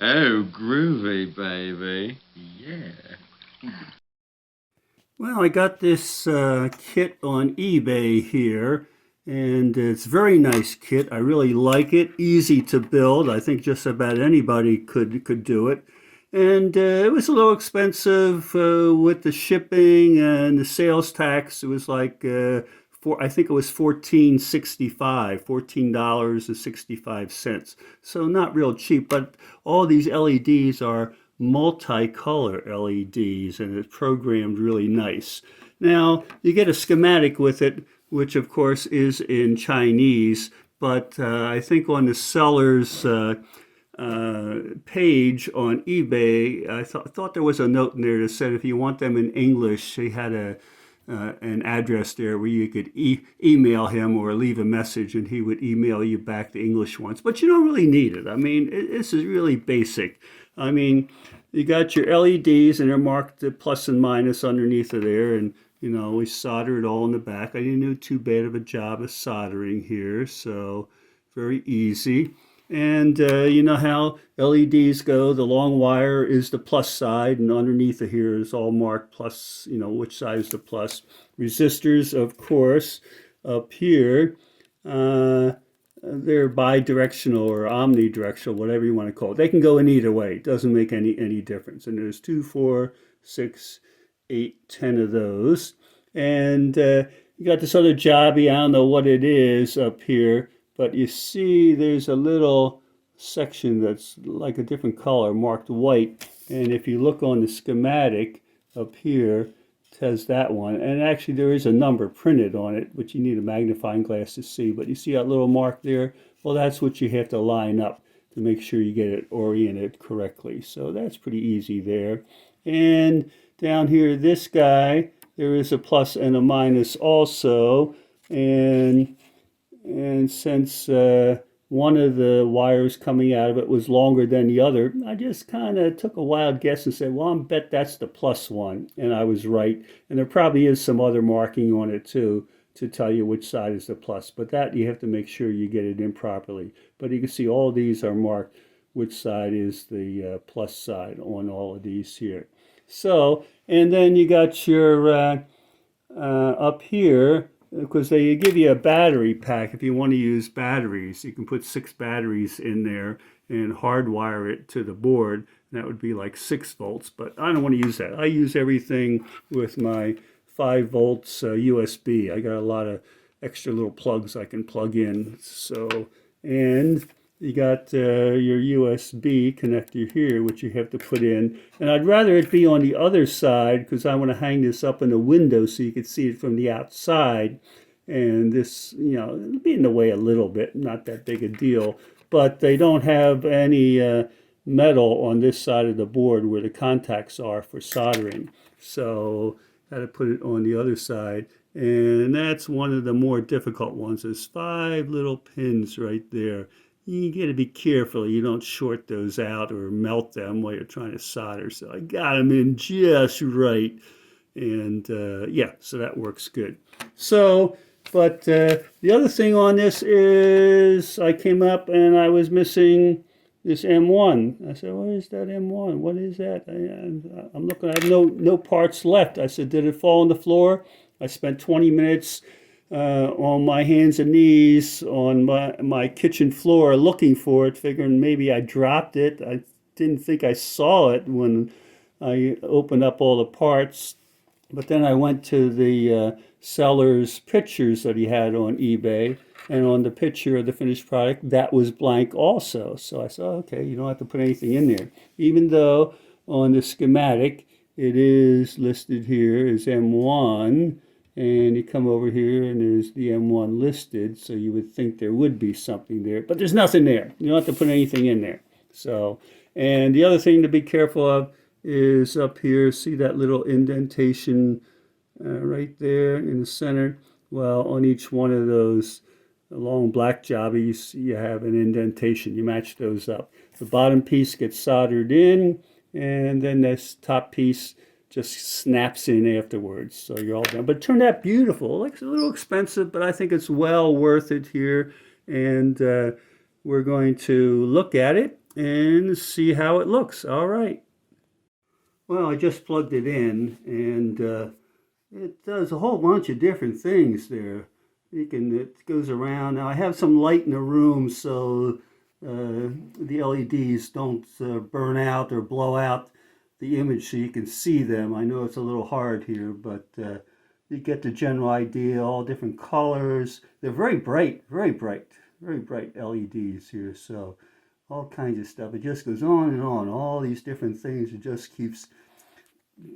Oh, groovy, baby. Yeah. Well, I got this kit on eBay here, and it's a very nice kit. I really like it. Easy to build. I think just about anybody could do it. And it was a little expensive with the shipping and the sales tax. It was like I think it was 14.65, $14.65. So not real cheap, but all these LEDs are multicolor LEDs, and it's programmed really nice. Now, you get a schematic with it, which of course is in Chinese, but I think on the seller's page on eBay, I thought there was a note in there that said if you want them in English, he had an address there where you could email him or leave a message and he would email you back the English ones. But you don't really need it. I mean, this is really basic. I mean, you got your LEDs and they're marked the plus and minus underneath of there. And, we solder it all in the back. I didn't do too bad of a job of soldering here. So very easy. And you know how LEDs go, the long wire is the plus side, and underneath of here is all marked plus, which side is the plus. Resistors, of course, up here, they're bidirectional or omnidirectional, whatever you want to call it. They can go in either way. It doesn't make any difference. And there's 2, 4, 6, 8, 10 of those. And you got this other jobby, I don't know what it is up here, but you see there's a little section that's like a different color marked white. And if you look on the schematic up here, it has that one. And actually there is a number printed on it, which you need a magnifying glass to see. But you see that little mark there? Well, that's what you have to line up to make sure you get it oriented correctly. So that's pretty easy there. And down here, this guy, there is a plus and a minus also. And since one of the wires coming out of it was longer than the other, I just kind of took a wild guess and said, well, I bet that's the plus one. And I was right. And there probably is some other marking on it too to tell you which side is the plus. But that you have to make sure you get it in properly. But you can see all these are marked which side is the plus side on all of these here. So, and then you got your up here, because they give you a battery pack if you want to use batteries. You can put 6 batteries in there and hardwire it to the board. That would be like 6 volts, but I don't want to use that. I use everything with my 5 volts USB. I got a lot of extra little plugs I can plug in. So, and you got your USB connector here, which you have to put in. And I'd rather it be on the other side because I want to hang this up in the window so you can see it from the outside. And this, it'll be in the way a little bit, not that big a deal. But they don't have any metal on this side of the board where the contacts are for soldering. So got to put it on the other side. And that's one of the more difficult ones. There's 5 little pins right there. You got to be careful you don't short those out or melt them while you're trying to solder. So I got them in just right. And yeah, so that works good. So, but the other thing on this is I came up and I was missing this M1. I said, what is that M1? What is that? I'm looking, I have no parts left. I said, did it fall on the floor? I spent 20 minutes on my hands and knees on my kitchen floor looking for it, figuring maybe I dropped it. I didn't think I saw it when I opened up all the parts. But then I went to the seller's pictures that he had on eBay, and on the picture of the finished product, that was blank also. So I said, oh, okay, you don't have to put anything in there. Even though on the schematic, it is listed here as M1, and you come over here and there's the M1 listed, so you would think there would be something there, but there's nothing there. You don't have to put anything in there. So, and the other thing to be careful of is up here, see that little indentation right there in the center? Well, on each one of those long black jobbies, you have an indentation. You match those up. The bottom piece gets soldered in, and then this top piece just snaps in afterwards. So you're all done. But it turned out beautiful. Like, it's a little expensive, but I think it's well worth it here. And we're going to look at it and see how it looks. All right. Well, I just plugged it in, and it does a whole bunch of different things there. It goes around. Now I have some light in the room, so the LEDs don't burn out or blow out the image, so you can see them. I know it's a little hard here, but you get the general idea. All different colors. They're very bright, very bright, very bright LEDs here. So all kinds of stuff. It just goes on and on. All these different things. It just keeps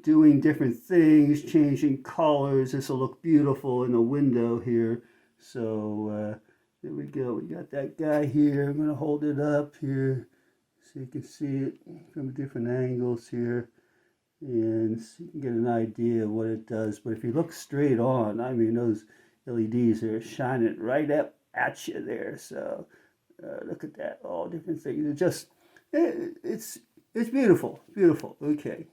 doing different things, changing colors. This will look beautiful in a window here. So there we go. We got that guy here. I'm going to hold it up here so you can see it from different angles here. And so you can get an idea of what it does. But if you look straight on, I mean, those LEDs are shining right up at you there. So look at that, all different things. It's beautiful, beautiful. Okay.